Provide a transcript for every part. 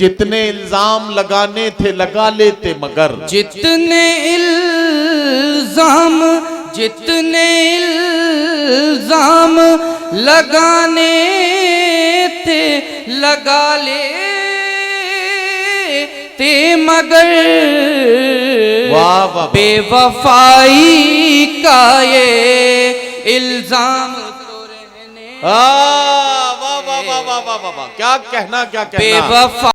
जितने इल्जाम लगाने थे लगा लेते मगर, जितने इल्जाम लगाने थे लगा लेते मगर, वाह वाह बेवफाई का ये इल्जाम तो रहने, वाह वाह वाह वाह वाह वाह, क्या कहना क्या कहना। बेवफा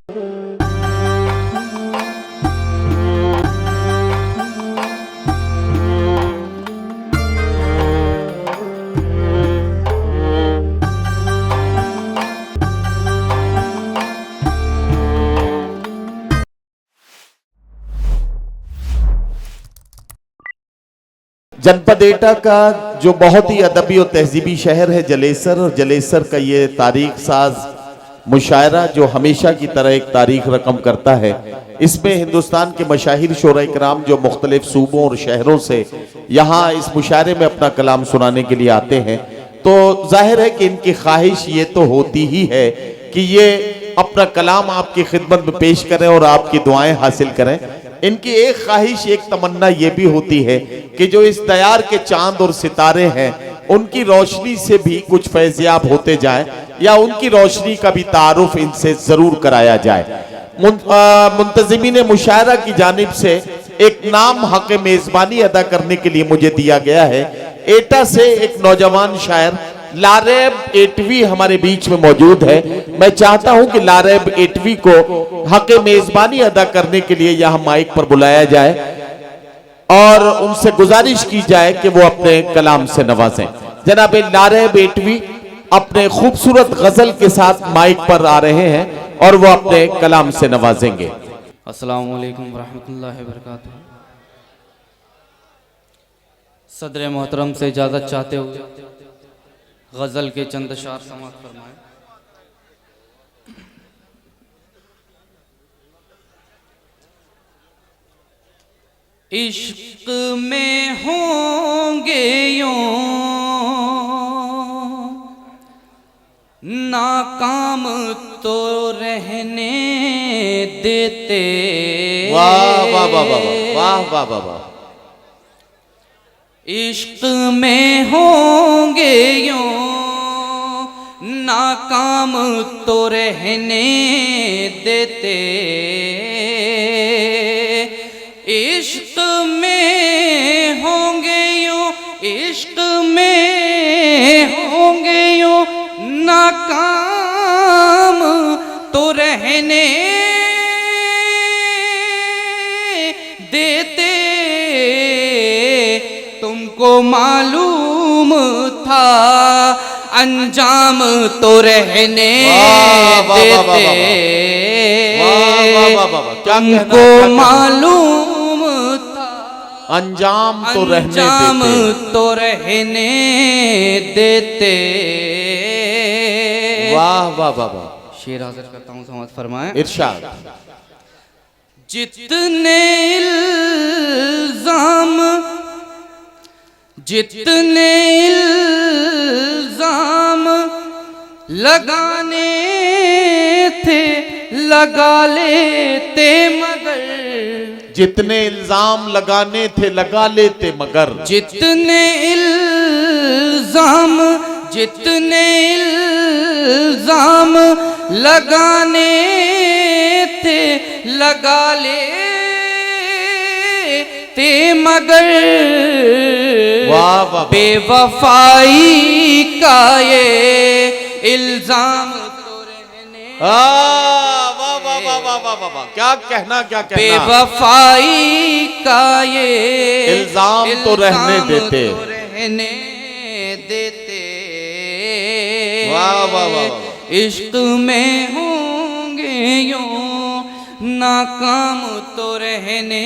जनपद एटा का जो बहुत ही अदबी और तहजीबी शहर है जलेसर, और जलेसर का ये तारीख साज मुशायरा जो हमेशा की तरह एक तारीख रकम करता है, इसमें हिंदुस्तान के मशाहिर शोरा इकराम जो मुख्तलिफ सूबों और शहरों से यहाँ इस मुशायरे में अपना कलाम सुनाने के लिए आते हैं, तो जाहिर है कि इनकी ख्वाहिश ये तो होती ही है कि ये अपना कलाम आपकी खिदमत में पेश करें और आपकी दुआएं हासिल करें। इनकी एक ख्वाहिश, एक तमन्ना ये भी होती है कि जो इस दयार के चांद और सितारे हैं उनकी रोशनी से भी कुछ फैज़याब होते जाएं, या उनकी रोशनी का भी तारुफ इनसे जरूर कराया जाए। मुंतज़िमीन मुशायरा की जानिब से एक नाम हक मेज़बानी अदा करने के लिए मुझे दिया गया है। एटा से एक नौजवान शायर लारेब एटवी हमारे बीच में मौजूद है। मैं चाहता हूं कि लारेब एटवी को हक मेजबानी अदा करने के लिए यहां माइक पर बुलाया जाए और उनसे गुजारिश की जाए कि वो अपने कलाम से नवाजें। जनाब लारेब एटवी अपने खूबसूरत गजल के साथ माइक पर आ रहे हैं और वो अपने कलाम से नवाजेंगे। अस्सलामु अलैकुम वरहमतुल्लाहि वबरकातुहू। सदर मोहतरम से इजाज़त चाहते हुए गज़ल के चंद अशार समाअत फरमाएं। इश्क में होंगे यूं नाकाम तो रहने देते। वाह वाह वाह वाह वाह वाह वाह वाह। इश्क में होंगे यूं नाकाम तो रहने देते। इश्क में होंगे यूं, इश्क में होंगे यूं नाकाम तो रहने देते। तुमको मालूम था अंजाम तो रहने देते। तुमको मालूम था अंजाम तो रहने देते। वाह वाह वाह वाह। शेर हाजिर करता हूँ, समाअत फरमाएं। इरशाद। जितने इल्जाम लगाने थे लगा लेते मगर, जितने इल्जाम लगाने थे लगा लेते मगर, जितने इल्जाम लगाने थे लगा लेते मगर, वाह वाह, बेवफाई का ये इल्जाम तो रहने, वाह वाह वाह वाह वाह वाह, क्या कहना क्या कहना। बेवफाई का ये इल्जाम तो रहने देते। वाह वाह वाह। इश्क में होंगे यूं नाकाम तो रहने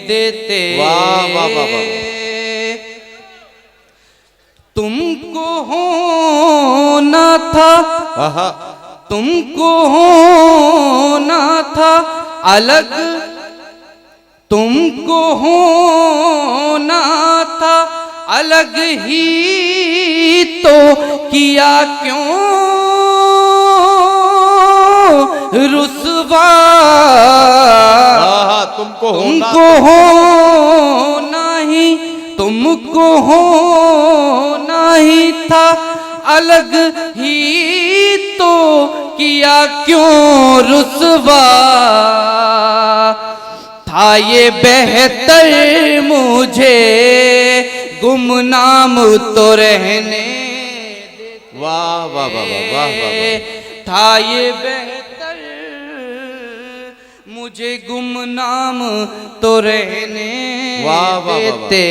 देते। वाह वाह वाह वाह। तुमको होना था, तुमको होना था अलग, तुमको होना था अलग ही तो किया क्यों तुमको होना ही था, अलग ही तो किया क्यों रुसवा, था ये बेहतर मुझे गुमनाम तो रहने। वाह वाह वाह वाह वाह वाह। था ये बेहतर मुझे गुमनाम तो रहने देते।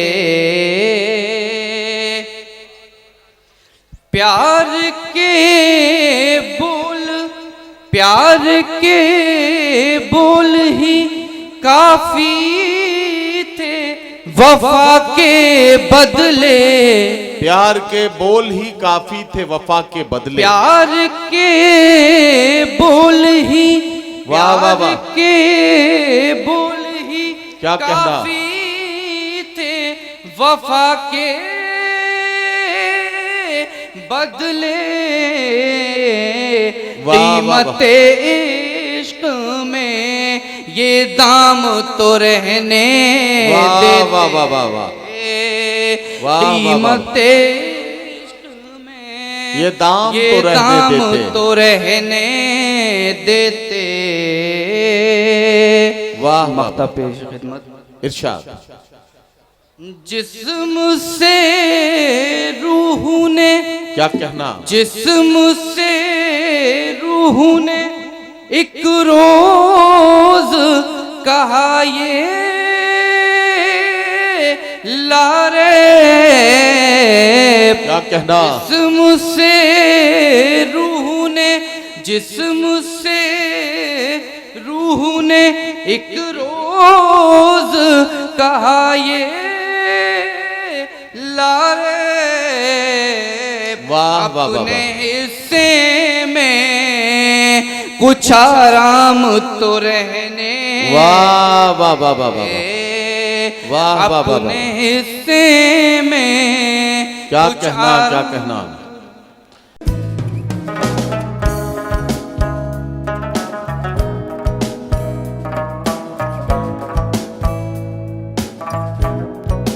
प्यार के बोल ही काफी थे वफा के बदले। प्यार के बोल ही काफी थे वफा के बदले। प्यार के बोल ही वाह वाह वाह के बोल ही क्या कहना, काफी थे वफा के बदले। कीमत इश्क में ये दाम तो रहने देते। वाह वाह वाह वाह। कीमत इश्क में ये दाम तो रहने देते। वाह मक्ता पेश खिदमत। इरशाद। जिस्म से रूह ने, क्या कहना, जिस्म से रूह ने एक रोज कहा ये लारे। क्या कहना, जिस्म से रूह ने, जिस्म से रूह ने एक रोज कहा ये लारे। वाह वाह वाह। अपने हिस्से में कुछ आराम तो रहने। वाह वाह वाह वाह वाह वाह वाह वाह। अपने हिस्से में क्या कहना, क्या कहना।